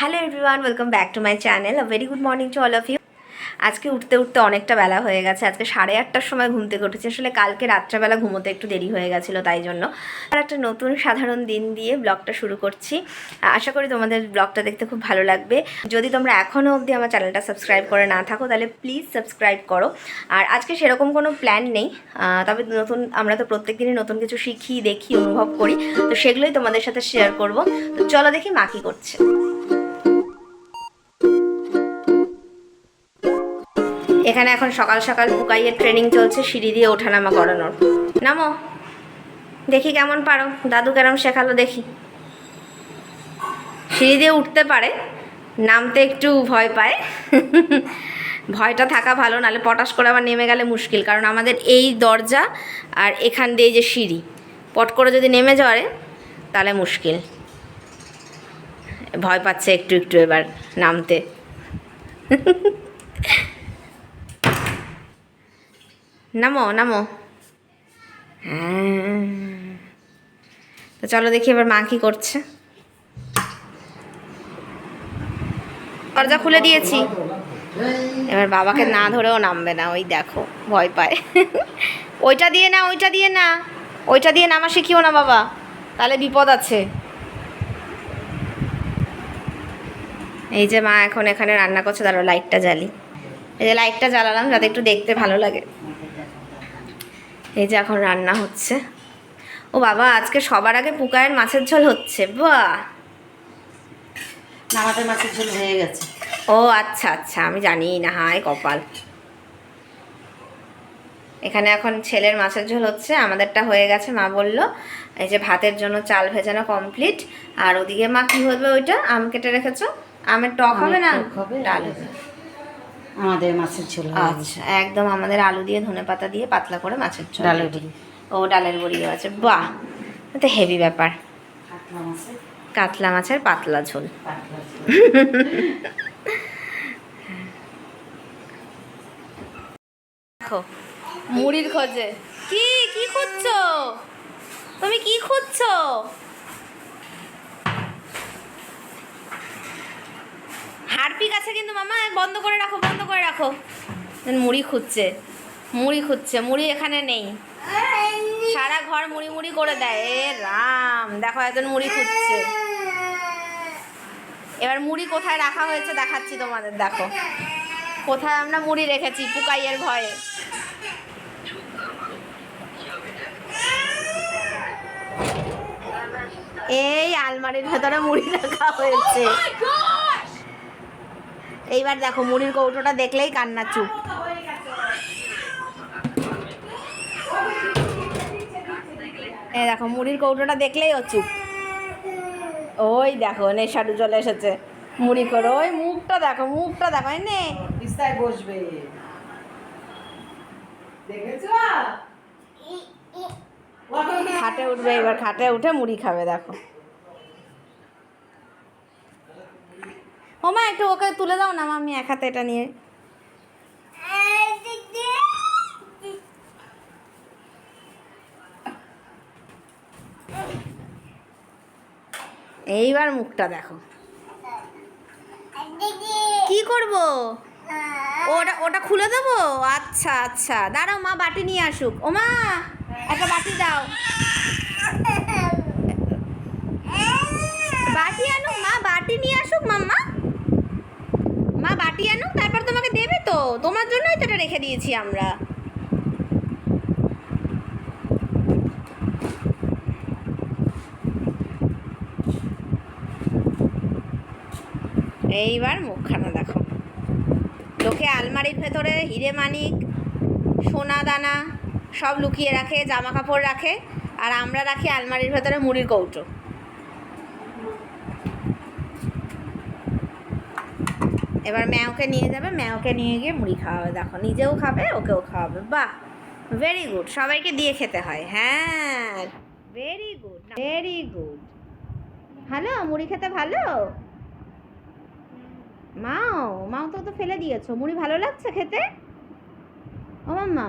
Hello everyone, welcome back to my channel. A very good morning to all of you. আজকে উঠতে উঠতে অনেকটা বেলা হয়ে গেছে। আজকে 8:30টার সময় ঘুম থেকে উঠেছি। আসলে কালকে রাত্রেবেলা ঘুমোতে একটু দেরি হয়ে গেছিলো, তাই জন্য। আর একটা নতুন সাধারণ দিন দিয়ে ব্লগটা শুরু করছি। আশা করি তোমাদের ব্লগটা দেখতে খুব ভালো লাগবে। যদি তোমরা এখনও অবধি আমার চ্যানেলটা সাবস্ক্রাইব করে না থাকো তাহলে প্লিজ সাবস্ক্রাইব করো। আর আজকে সেরকম কোনো প্ল্যান নেই, তবে আমরা তো প্রত্যেক দিনই নতুন কিছু শিখি, দেখি, অনুভব করি, তো সেগুলোই তোমাদের সাথে শেয়ার করব। তো চলো দেখি মা কী করছে। এখানে এখন সকাল সকাল পুকাইয়ের ট্রেনিং চলছে, সিঁড়ি দিয়ে ওঠানামা করানোর। নামো, দেখি কেমন পারো, দাদু কেরম শেখালো দেখি। সিঁড়ি দিয়ে উঠতে পারে, নামতে একটু ভয় পায়। ভয়টা থাকা ভালো, নাহলে পটাশ করে আবার নেমে গেলে মুশকিল। কারণ আমাদের এই দরজা আর এখান দিয়ে যে সিঁড়ি, পট করে যদি নেমে যাওয়ারে তাহলে মুশকিল। ভয় পাচ্ছে একটু একটু এবার নামতে। নামো নামো। হ্যাঁ, তো চলো দেখি এবার মা কী করছে। দরজা খুলে দিয়েছি, এবার বাবাকে না ধরেও নামবে না, ওই দেখো ভয় পায়। ওইটা দিয়ে না, ওইটা দিয়ে না, ওইটা দিয়ে নামা শিখিও না বাবা, তাহলে বিপদ আছে। এই যে মা এখন এখানে রান্না করছে, দাঁড়ো লাইটটা জ্বালি। এই যে লাইটটা জ্বালালাম যাতে একটু দেখতে ভালো লাগে। এই যে এখন রান্না হচ্ছে। ও বাবা, আজকে সবার আগে পুকায়ের মাছের ঝোল হচ্ছে। বাহ, আমাদের মাছের ঝোল হয়ে গেছে। ও আচ্ছা আচ্ছা, আমি জানি না, হায় কপাল। এখানে এখন ছেলের মাছের ঝোল হচ্ছে, আমাদেরটা হয়ে গেছে মা বলল। এই যে ভাতের জন্য চাল ভেজানো কমপ্লিট। আর ওদিকে মা কী হবে, ওইটা আম কেটে রেখেছো? আমের টক হবে না ডাল হবে? আমাদের মাছের ঝোল। আচ্ছা, একদম আমাদের আলু দিয়ে ধনেপাতা দিয়ে পাতলা করে মাছের ঝোল। ডালের বড়ি, ও ডালের বড়িও আছে। বাহ, তো হেভি ব্যাপার। কাতলা মাছের পাতলা ঝোল। দেখো মুড়ির খোঁজে। কি কি খুঁজছো তুমি, কি খুঁজছো? হারপিক আছে কিন্তু মামা, বন্ধ করে রাখো, বন্ধ করে রাখো। মুড়ি খুঁজছে, মুড়ি খুঁজছে, মুড়ি এখানে নেই। সারা ঘর মুড়ি মুড়ি করে দেয়। এ রাম, দেখো একজন মুড়ি খুঁজছে। এবার মুড়ি কোথায় রাখা হয়েছে দেখাচ্ছি তোমাদের। দেখো কোথায় আমরা মুড়ি রেখেছি পুকাইয়ের ভয়ে। এই আলমারির ভেতরে মুড়ি রাখা হয়েছে। এইবার দেখো মুড়ির কৌটোটা দেখলেই কান্না চুপ। এই দেখো মুড়ির কৌটোটা দেখলেই ও চুপ। ওই দেখো নেশাডু চলে এসেছে মুড়ি করে। ওই মুখটা দেখো, মুখটা দেখো। নে বিস্তায় বসবে, দেখেছো? খাটে উঠবে, এবার খাটে উঠে মুড়ি খাবে। দেখো ও মা, একটু ওকে তুলে দাও না, আমি এক হাতে এটা নিয়ে। এইবার মুখটা দেখো। কি করব? ওটা ওটা খুলে দেবো? আচ্ছা আচ্ছা, দাঁড়াও মা বাটি নিয়ে আসুক। ও মা, একটা বাটি দাও। বাটি আনুক মা, বাটি নিয়ে আসুক। মাম্মা, মা বাটি আনুক, তারপর তোমাকে দেবে তো। তোমার জন্যই তো এটা রেখে দিয়েছি আমরা। এইবার মুখখানা দেখো। লোকে আলমারির ভেতরে হিরে মানিক, সোনা দানা সব লুকিয়ে রাখে, জামা কাপড় রাখে, আর আমরা রাখি আলমারির ভেতরে মুড়ির কৌটো। এবার ম্যাওকে নিয়ে যাবে, ম্যাওকে নিয়ে গিয়ে মুড়ি খাওয়াবে। দেখো নিজেও খাবে, ওকেও খাওয়াবে। বাহ, ভেরি গুড। সবাইকে দিয়ে খেতে হয়। হ্যাঁ, ভেরি গুড, ভেরি গুড। ভালো মুড়ি খেতে ভালো। মাও মাও তো ফেলে দিয়েছো। মুড়ি ভালো লাগছে খেতে? ও মাম্মা,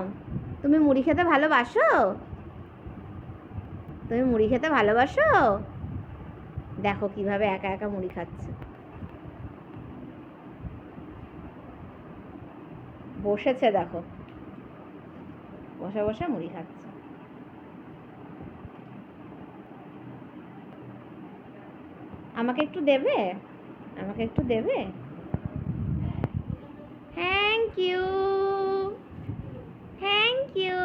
তুমি মুড়ি খেতে ভালোবাসো? তুমি মুড়ি খেতে ভালোবাসো? দেখো কিভাবে একা একা মুড়ি খাচ্ছে। বসেছে দেখো, বসে বসে মুড়ি খাচ্ছে। আমাকে একটু দেবে, আমাকে একটু দেবে? Thank you, thank you.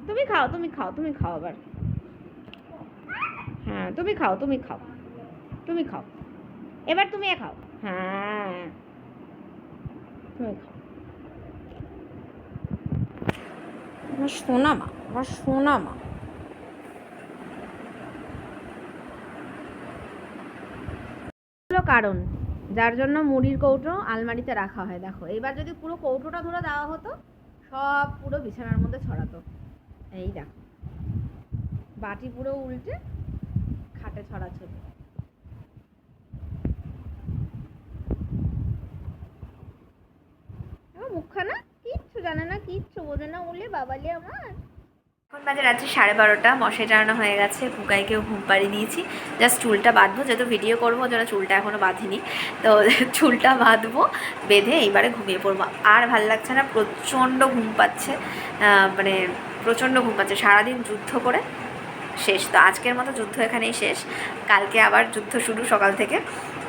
তুমি খাও, তুমি খাও, তুমি খাও আবার। হ্যাঁ তুমি খাও, তুমি খাও, তুমি খাও, এবার তুমি খাও। হ্যাঁ তুমি খাও। আমার সোনা মা, আমার সোনা মা। কারণ যার জন্য মুড়ির কৌটো আলমারিতে রাখা হয়। দেখো এইবার যদি পুরো কৌটোটা ধরে দেওয়া হতো, সব পুরো বিছানার মধ্যে ছড়াতো। এই দেখো, বাটি পুরো উল্টে খাটে ছড়াছড়ি। আমার মুখখানা কিচ্ছু জানে না, কিচ্ছু বোঝে না, ওলে বাবালে আমার। এখন বাজে রাত্রি 12:30, মশাই টানানো হয়ে গেছে, পুকাইকেও ঘুম পাড়িয়ে দিয়েছি। জাস্ট চুলটা বাঁধবো, যেহেতু ভিডিও করবো ওই জন্য চুলটা এখনও বাঁধিনি। তো চুলটা বাঁধবো, বেঁধে এইবারে ঘুমিয়ে পড়বো। আর ভাল লাগছে না, প্রচণ্ড ঘুম পাচ্ছে, মানে প্রচণ্ড ঘুম পাচ্ছে। সারাদিন যুদ্ধ করে শেষ। তো আজকের মতো যুদ্ধ এখানেই শেষ, কালকে আবার যুদ্ধ শুরু সকাল থেকে।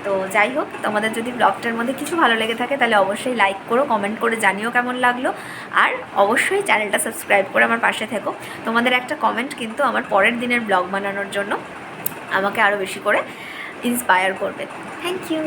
তো যাই হোক, তোমাদের যদি ব্লগটার মধ্যে কিছু ভালো লেগে থাকে তাহলে অবশ্যই লাইক করো, কমেন্ট করে জানিও কেমন লাগলো। আর অবশ্যই চ্যানেলটা সাবস্ক্রাইব করে আমার পাশে থেকো। তোমাদের একটা কমেন্ট কিন্তু আমার পরের দিনের ব্লগ বানানোর জন্য আমাকে আরও বেশি করে ইন্সপায়ার করবে। Thank you.